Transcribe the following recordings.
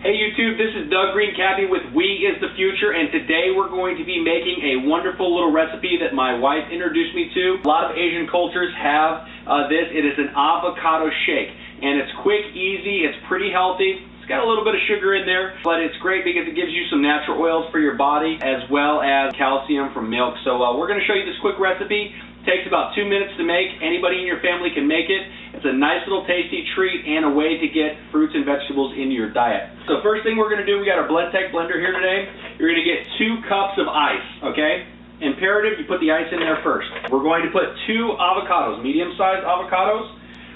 Hey YouTube, this is THEGREENCABBY with We Is the Future, and today we're going to be making a wonderful little recipe that my wife introduced me to. A lot of Asian cultures have this. It is an avocado shake, and it's quick, easy, it's pretty healthy. It's got a little bit of sugar in there, but it's great because it gives you some natural oils for your body as well as calcium from milk. So we're going to show you this quick recipe. Takes about 2 minutes to make. Anybody in your family can make it. It's a nice little tasty treat and a way to get fruits and vegetables into your diet. So first thing we're going to do, we got our BlendTech blender here today. You're going to get 2 cups of ice, okay? Imperative, you put the ice in there first. We're going to put 2 avocados, medium-sized avocados.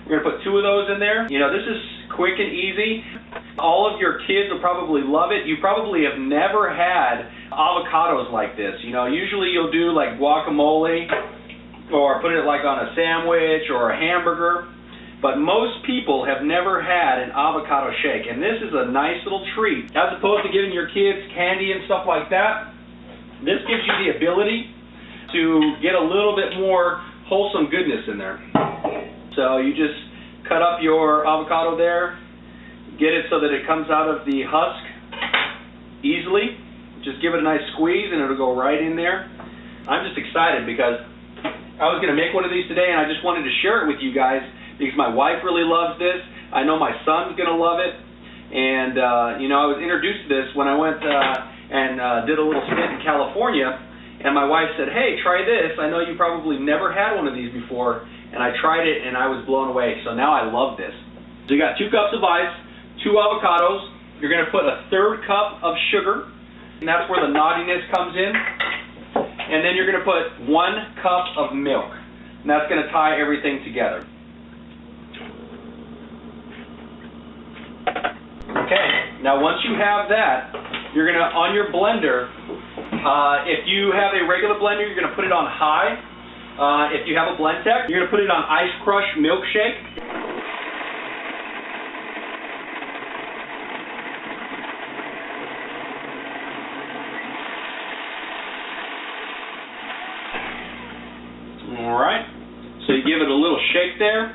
We're going to put 2 of those in there. You know, this is quick and easy. All of your kids will probably love it. You probably have never had avocados like this. You know, usually you'll do like guacamole, or put it like on a sandwich or a hamburger, but most people have never had an avocado shake, and this is a nice little treat. As opposed to giving your kids candy and stuff like that, this gives you the ability to get a little bit more wholesome goodness in there. So you just cut up your avocado there, get it so that it comes out of the husk easily. Just give it a nice squeeze and it'll go right in there. I'm just excited because I was going to make one of these today, and I just wanted to share it with you guys because my wife really loves this. I know my son's going to love it. And, you know, I was introduced to this when I went and did a little stint in California, and my wife said, hey, try this. I know you probably never had one of these before. And I tried it, and I was blown away. So now I love this. So you got 2 cups of ice, 2 avocados. You're going to put a 1/3 cup of sugar, and that's where the naughtiness comes in. And then you're going to put 1 cup of milk. And that's going to tie everything together. Okay, now once you have that, you're going to, on your blender, if you have a regular blender, you're going to put it on high. If you have a BlendTech, you're going to put it on Ice Crush Milkshake. Alright, so you give it a little shake there,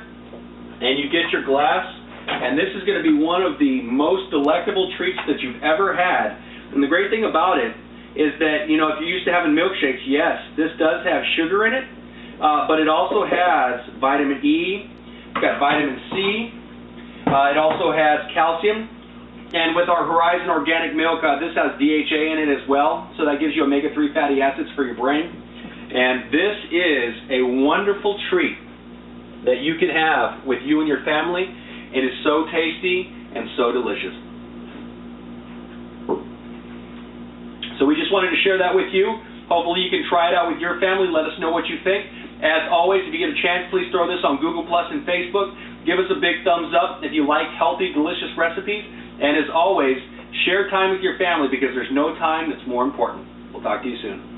and you get your glass, and this is going to be one of the most delectable treats that you've ever had. And the great thing about it is that, you know, if you're used to having milkshakes, yes, this does have sugar in it, but it also has vitamin E, it's got vitamin C, it also has calcium, and with our Horizon Organic Milk, this has DHA in it as well, so that gives you omega-3 fatty acids for your brain. And this is a wonderful treat that you can have with you and your family. It is so tasty and so delicious. So we just wanted to share that with you. Hopefully you can try it out with your family. Let us know what you think. As always, if you get a chance, please throw this on Google Plus and Facebook. Give us a big thumbs up if you like healthy, delicious recipes. And as always, share time with your family because there's no time that's more important. We'll talk to you soon.